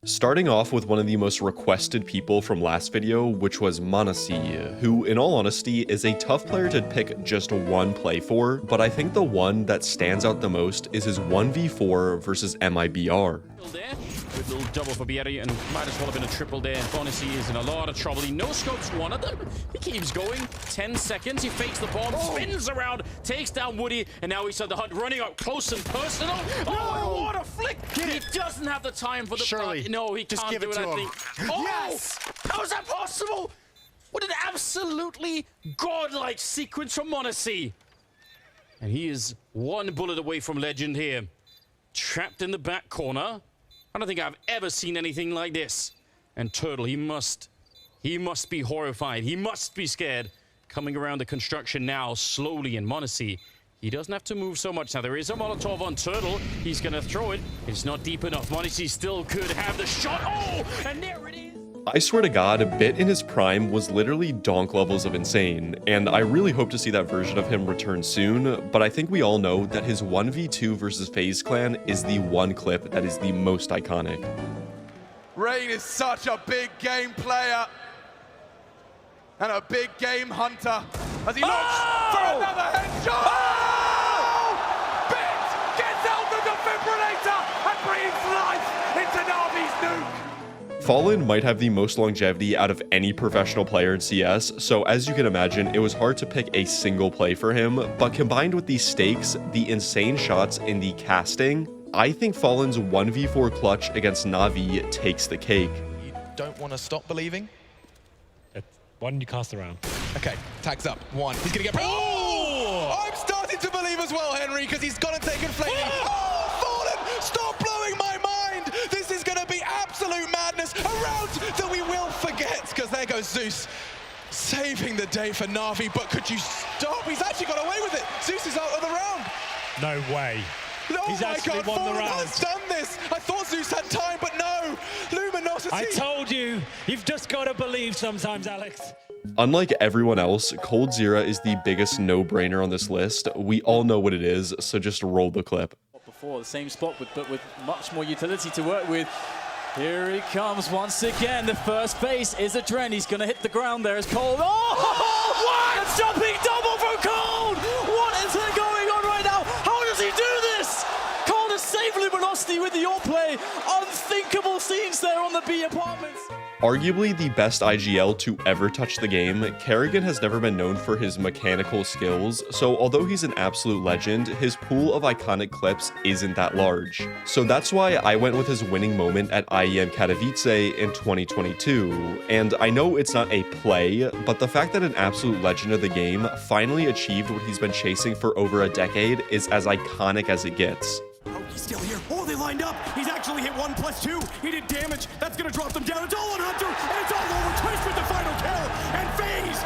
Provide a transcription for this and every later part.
Starting off with one of the most requested people from last video, which was Monesy, who in all honesty is a tough player to pick just one play for, but I think the one that stands out the most is his 1v4 versus MIBR. Good little double for Bieri, and might as well have been a triple there. Monesy is in a lot of trouble. He no-scopes one of them. He keeps going. 10 seconds. He fakes the bomb, spins around, takes down Woody, and now he's on the hunt, running up close and personal. Oh, what a flick! He doesn't have the time for the Surely. No, he Just can't give do it it, to I him. think. Oh! Yes! How is that possible? What an absolutely godlike sequence from Monesy. And he is one bullet away from legend here. Trapped in the back corner. I don't think I've ever seen anything like this. And Turtle, he must be horrified. He must be scared. Coming around the construction now, slowly, and Monesy, he doesn't have to move so much. Now, there is a Molotov on Turtle. He's going to throw it. It's not deep enough. Monesy still could have the shot. Oh, and there it is. I swear to God, a bit in his prime was literally Donk levels of insane, and I really hope to see that version of him return soon, but I think we all know that his 1v2 versus FaZe Clan is the one clip that is the most iconic. Rain is such a big game player and a big game hunter as he looks for another headshot. Oh! Bit gets out the defibrillator and breathes life into Navi's nuke. Fallen might have the most longevity out of any professional player in CS, so as you can imagine, it was hard to pick a single play for him, but combined with these stakes, the insane shots, and the casting, I think Fallen's 1v4 clutch against Na'Vi takes the cake. You don't want to stop believing? Why don't you cast around? Okay, tags up. One. He's going to get... Oh! I'm starting to believe as well, Henry, because he's gone and taken flaming. Oh, Fallen! Stop blowing my mind! This is going to be absolute madness. A round that we will forget, because there goes Zeus. Saving the day for Na'Vi, but could you stop? He's actually got away with it. Zeus is out of the round. No way. Oh He's my actually God, won the Fallen round. has done this. I thought Zeus had time, but no. Luminosity. I told you, you've just got to believe sometimes, Alex. Unlike everyone else, Coldzera is the biggest no-brainer on this list. We all know what it is, so just roll the clip. Before, the same spot, but with much more utility to work with. Here he comes once again. The first base is a Dren. He's going to hit the ground there as Cold. Oh! What? A jumping double from Cold! What is going on right now? How does he do this? Cold has saved Luminosity with the all-play. Unthinkable scenes there on the B apartments. Arguably the best IGL to ever touch the game, Karrigan has never been known for his mechanical skills, so although he's an absolute legend, his pool of iconic clips isn't that large. So that's why I went with his winning moment at IEM Katowice in 2022, and I know it's not a play, but the fact that an absolute legend of the game finally achieved what he's been chasing for over a decade is as iconic as it gets. Broky's still here. Oh, they lined up. He's actually hit 1+2. He did damage. That's going to drop them down. It's all on Hunter, and it's all over. Twist with the final kill. And FaZe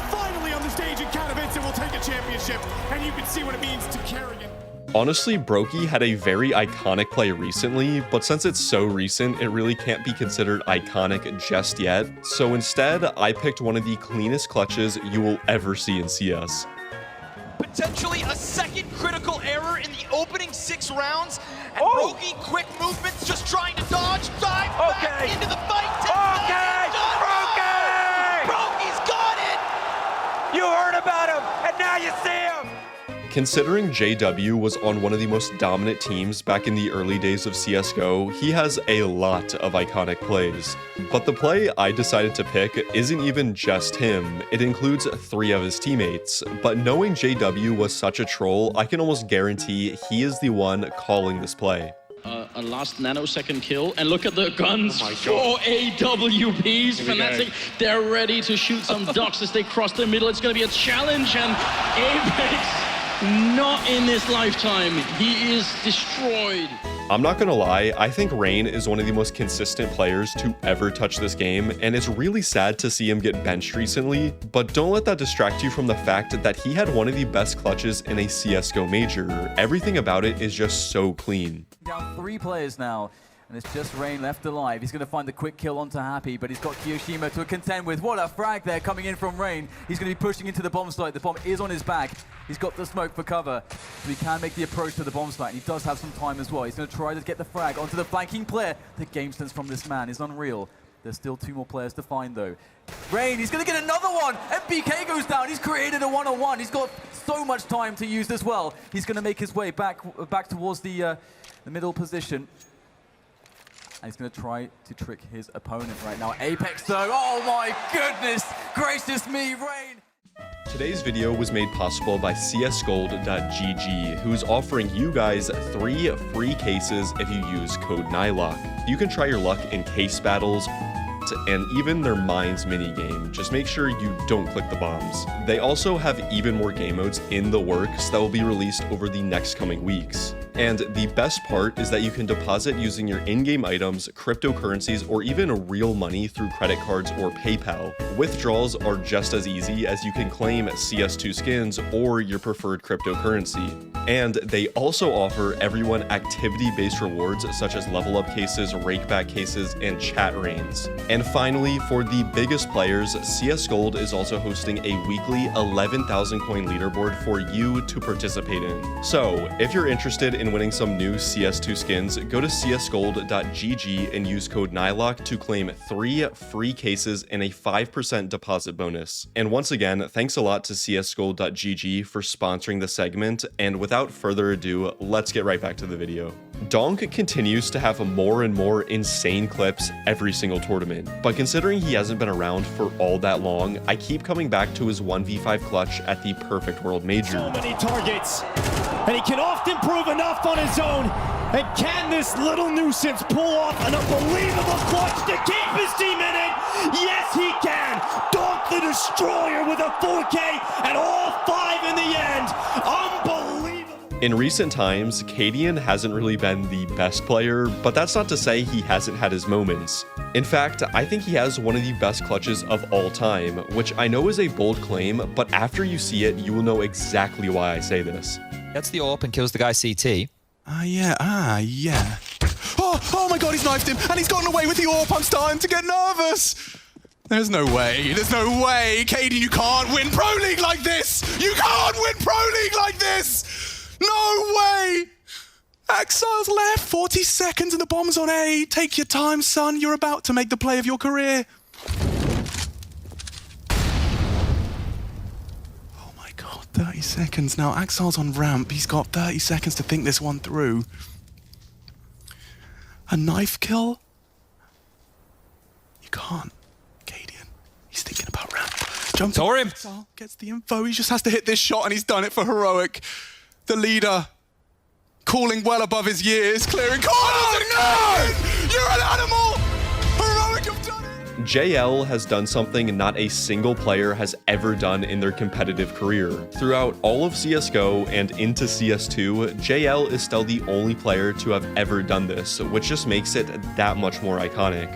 finally on the stage in Katowice will take a championship. And you can see what it means to Karrigan. Honestly, Broky had a very iconic play recently, but since it's so recent, it really can't be considered iconic just yet. So instead, I picked one of the cleanest clutches you will ever see in CS. Potentially a second critical error in the opening 6 rounds, and Broky quick movements, just trying to dodge, dive back into the fight. Broky's got it! You heard about him, and now you see him! Considering JW was on one of the most dominant teams back in the early days of CSGO, he has a lot of iconic plays. But the play I decided to pick isn't even just him, it includes 3 of his teammates. But knowing JW was such a troll, I can almost guarantee he is the one calling this play. A last nanosecond kill, and look at the guns for AWPs. Fnatic, they're ready to shoot some ducks as they cross the middle. It's going to be a challenge, and Apex, not in this lifetime. He is destroyed. I'm not gonna lie, I think Rain is one of the most consistent players to ever touch this game, and it's really sad to see him get benched recently, but don't let that distract you from the fact that he had one of the best clutches in a CSGO major. Everything about it is just so clean. Down 3 players now. And it's just Rain left alive. He's going to find the quick kill onto Happy, but he's got Kiyoshima to contend with. What a frag there coming in from Rain. He's going to be pushing into the bomb site. The bomb is on his back. He's got the smoke for cover, so he can make the approach to the bomb site. And he does have some time as well. He's going to try to get the frag onto the flanking player. The game sense from this man is unreal. There's still 2 more players to find, though. Rain, he's going to get another one. MBK goes down. He's created a one-on-one. He's got so much time to use as well. He's going to make his way back towards the middle position. And he's going to try to trick his opponent right now. Apex, though. Oh, my goodness. Gracious me, Rain. Today's video was made possible by csgold.gg, who's offering you guys 3 free cases if you use code nilloc. You can try your luck in case battles and even their mines minigame. Just make sure you don't click the bombs. They also have even more game modes in the works that will be released over the next coming weeks. And the best part is that you can deposit using your in-game items, cryptocurrencies, or even real money through credit cards or PayPal. Withdrawals are just as easy as you can claim CS2 skins or your preferred cryptocurrency. And they also offer everyone activity-based rewards such as level up cases, rakeback cases, and chat reigns. And finally, for the biggest players, CS Gold is also hosting a weekly 11,000 coin leaderboard for you to participate in. So, if you're interested in winning some new CS2 skins, go to csgold.gg and use code nilloc to claim 3 free cases and a 5% deposit bonus. And once again, thanks a lot to csgold.gg for sponsoring the segment, and without further ado, let's get right back to the video. Donk continues to have more and more insane clips every single tournament, but considering he hasn't been around for all that long, I keep coming back to his 1v5 clutch at the Perfect World Major. So many targets, and he can often prove enough on his own. And can this little nuisance pull off an unbelievable clutch to keep his team in it? Yes, he can. Donk the Destroyer with a 4K and all 5 in the end. Unbelievable. In recent times, Cadian hasn't really been the best player, but that's not to say he hasn't had his moments. In fact, I think he has one of the best clutches of all time, which I know is a bold claim, but after you see it, you will know exactly why I say this. Gets the AWP and kills the guy CT. Yeah. Oh my god, he's knifed him, and he's gotten away with the AWP. I'm starting to get nervous. There's no way. Cadian, you can't win Pro League like this. You can't win Pro League like this. No way. Exile's left, 40 seconds, and the bomb's on A. Take your time, son. You're about to make the play of your career. Oh my god, 30 seconds. Now, Exile's on ramp. He's got 30 seconds to think this one through. A knife kill? You can't. Cadian, he's thinking about ramp. Jumps. Saw him. Exile gets the info. He just has to hit this shot, and he's done it for Heroic. The leader, calling well above his years, clearing corners. Oh, no! You're an animal! Heroic have done it! JL has done something not a single player has ever done in their competitive career. Throughout all of CSGO and into CS2, JL is still the only player to have ever done this, which just makes it that much more iconic.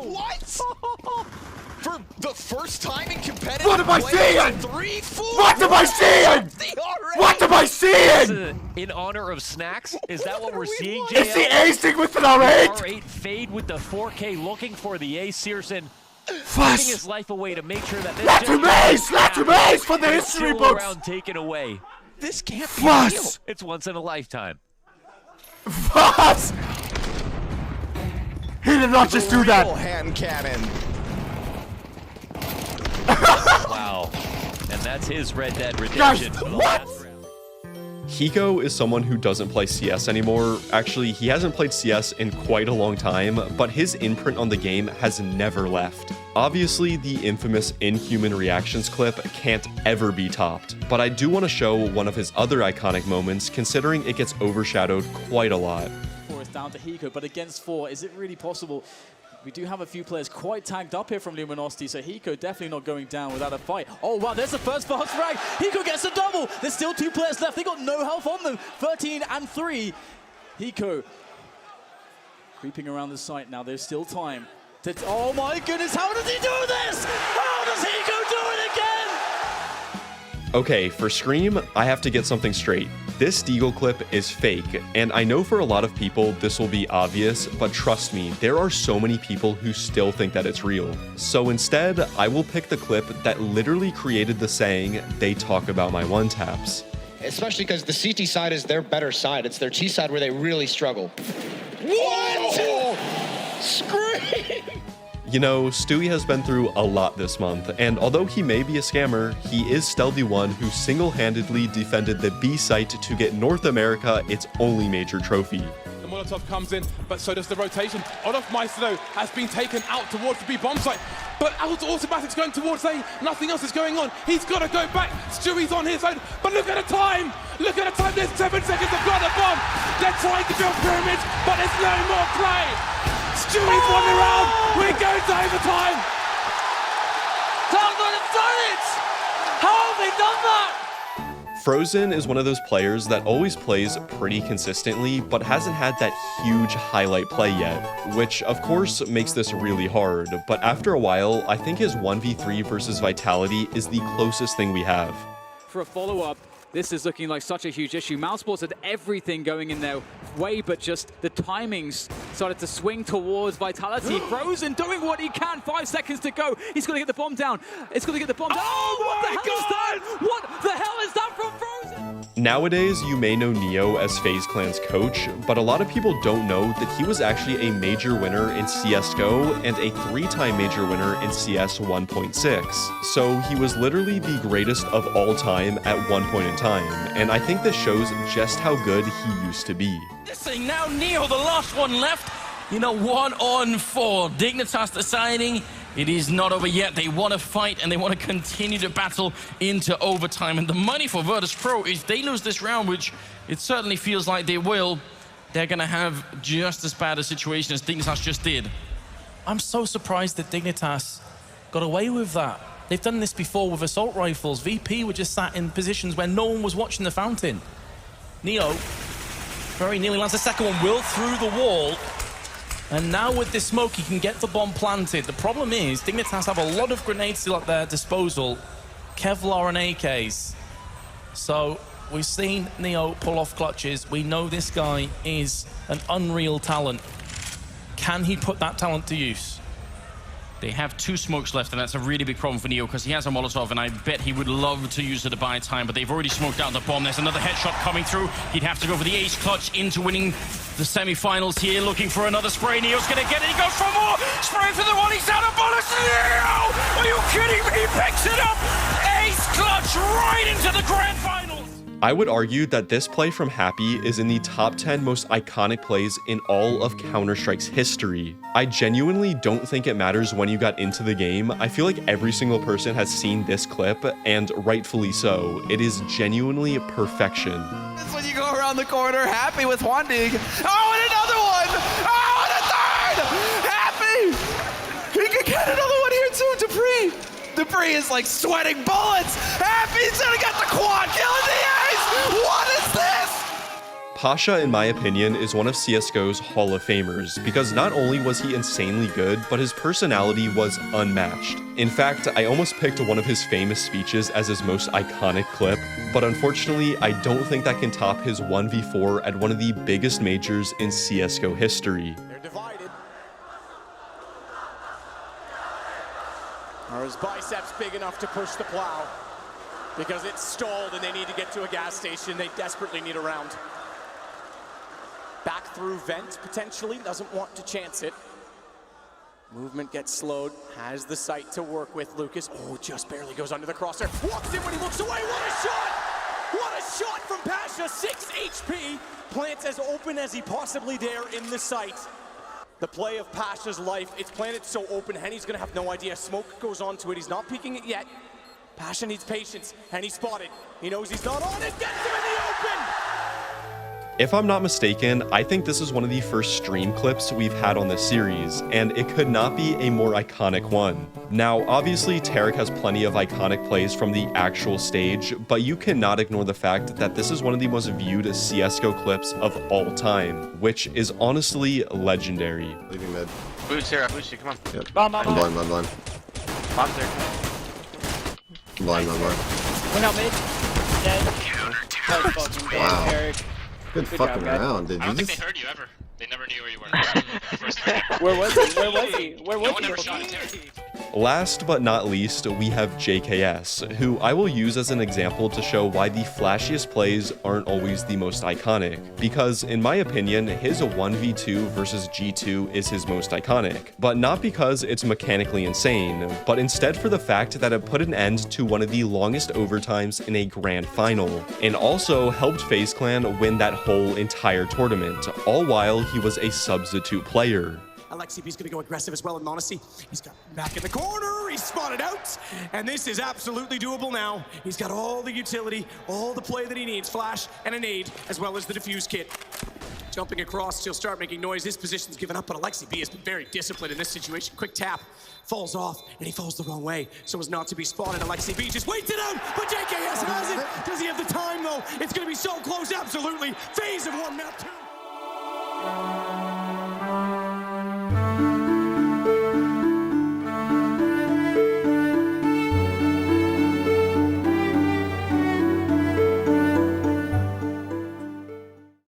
What? For the first time in competitive What am I seeing? 3, 4, What am I seeing? What am I seeing? In honor of snacks? Is that what we're seeing, JL? Is he acing with an R8? R8 fade with the 4K looking for the ace. Searson Flash. giving his life away to make sure that this Let him ace for the history books. round taken away. This can't be Flash. real. It's once in a lifetime. Flash. He did not just do that. Hand cannon. Wow. And that's his Red Dead Redemption. Guys, for the what? last round. Hiko is someone who doesn't play CS anymore. Actually, he hasn't played CS in quite a long time, but his imprint on the game has never left. Obviously, the infamous Inhuman Reactions clip can't ever be topped, but I do want to show one of his other iconic moments, considering it gets overshadowed quite a lot. It's down to Hiko, but against 4, is it really possible? We do have a few players quite tagged up here from Luminosity, so Hiko definitely not going down without a fight. Oh, wow, there's the first fast frag. Hiko gets a double. There's still 2 players left. They got no health on them. 13 and 3. Hiko creeping around the site now. There's still time. Oh, my goodness. How does he do this? How does Hiko do it again? Okay, for Scream, I have to get something straight. This Deagle clip is fake, and I know for a lot of people this will be obvious, but trust me, there are so many people who still think that it's real. So instead, I will pick the clip that literally created the saying, "They talk about my one-taps." Especially because the CT side is their better side. It's their T side where they really struggle. What? Scream! You know, Stewie has been through a lot this month, and although he may be a scammer, he is still the one who single-handedly defended the B site to get North America its only major trophy. The Molotov comes in, but so does the rotation. Olaf Maestro has been taken out towards the B bomb site, but automatic's going towards A. Nothing else is going on. He's got to go back. Stewie's on his own, but look at the time. Look at the time. There's 7 seconds to got the bomb. They're trying to build pyramids, but there's no more play. Stewie's won the round. We're going to overtime. Talbot have done it! How have they done that? Frozen is one of those players that always plays pretty consistently, but hasn't had that huge highlight play yet, which of course makes this really hard, but after a while, I think his 1v3 versus Vitality is the closest thing we have. For a follow-up, this is looking like such a huge issue. Mousesports had everything going in their way, but just the timings started to swing towards Vitality. Frozen doing what he can. 5 seconds to go. He's going to get the bomb down. It's going to get the bomb down. Oh, what the hell is that? What the hell is that from Frozen? Nowadays, you may know Neo as FaZe Clan's coach, but a lot of people don't know that he was actually a major winner in CSGO and a 3-time major winner in CS 1.6. So he was literally the greatest of all time at one point in time, and I think this shows just how good he used to be. This thing now, Neo, the last one left. You know, 1-on-4. Dignitas deciding it is not over yet. They want to fight and they want to continue to battle into overtime. And the money for Virtus Pro, if they lose this round, which it certainly feels like they will, they're going to have just as bad a situation as Dignitas just did. I'm so surprised that Dignitas got away with that. They've done this before with assault rifles. VP were just sat in positions where no one was watching the fountain. Neo very nearly lands the second one, will through the wall. And now with this smoke, he can get the bomb planted. The problem is, Dignitas have a lot of grenades still at their disposal. Kevlar and AKs. So we've seen Neo pull off clutches. We know this guy is an unreal talent. Can he put that talent to use? They have 2 smokes left, and that's a really big problem for Neo because he has a Molotov, and I bet he would love to use it to buy time, but they've already smoked out the bomb. There's another headshot coming through. He'd have to go for the ace clutch into winning the semi-finals here, looking for another spray. Neo's going to get it. He goes for more. Spray for the one. He's out of bullets. Neo! Are you kidding me? He picks it up. Ace clutch right into the grand finals. I would argue that this play from Happy is in the top 10 most iconic plays in all of Counter-Strike's history. I genuinely don't think it matters when you got into the game. I feel like every single person has seen this clip, and rightfully so. It is genuinely perfection. That's when you go around the corner, Happy with Wandig. Oh, and another one! Oh, and a third! Happy! He could get another one here too, Dupree! Dupree is like sweating bullets! Happy's gonna get the quad kill in the ace! What is this? Pasha, in my opinion, is one of CSGO's Hall of Famers, because not only was he insanely good, but his personality was unmatched. In fact, I almost picked one of his famous speeches as his most iconic clip, but unfortunately, I don't think that can top his 1v4 at one of the biggest majors in CSGO history. They're divided. Or is Biceps big enough to push the plow? Because it's stalled and they need to get to a gas station. They desperately need a round. Back through vent, potentially. Doesn't want to chance it. Movement gets slowed. Has the sight to work with. Lucas, oh, just barely goes under the crosshair. Walks in when he looks away. What a shot! What a shot from Pasha. 6 HP. Plants as open as he possibly dare in the sight. The play of Pasha's life. It's planted so open. Henny's going to have no idea. Smoke goes onto it. He's not peeking it yet. Pasha needs patience. Henny spotted. He knows he's not on it. Gets him in the open. If I'm not mistaken, I think this is one of the first stream clips we've had on this series, and it could not be a more iconic one. Now, obviously, Tarik has plenty of iconic plays from the actual stage, but you cannot ignore the fact that this is one of the most viewed CSGO clips of all time, which is honestly legendary. Leaving mid. Boots here, boots here, come on. Yep. Bomb. I'm blind. Bomb's there. I'm blind. Went out mid. Dead. Wow. Tarik. Good fucking job, guys. round. Did I you don't think just... they heard you ever. They never knew where you were. Where was he? Where was he? Where was No one he? ever shot at Tarik. Last but not least, we have JKS, who I will use as an example to show why the flashiest plays aren't always the most iconic, because in my opinion, his 1v2 versus G2 is his most iconic, but not because it's mechanically insane, but instead for the fact that it put an end to one of the longest overtimes in a grand final, and also helped FaZe Clan win that whole entire tournament, all while he was a substitute player. Alexi B's gonna go aggressive as well in Monesy. He's got back in the corner, he's spotted out, and this is absolutely doable now. He's got all the utility, all the play that he needs, flash and a nade, as well as the defuse kit. Jumping across, he'll start making noise. His position's given up, but Alexi B has been very disciplined in this situation. Quick tap, falls off, and he falls the wrong way, so as not to be spotted. Alexi B just waits it out, but JKS has it. Does he have the time, though? It's gonna be so close, absolutely. FaZe have won map 2.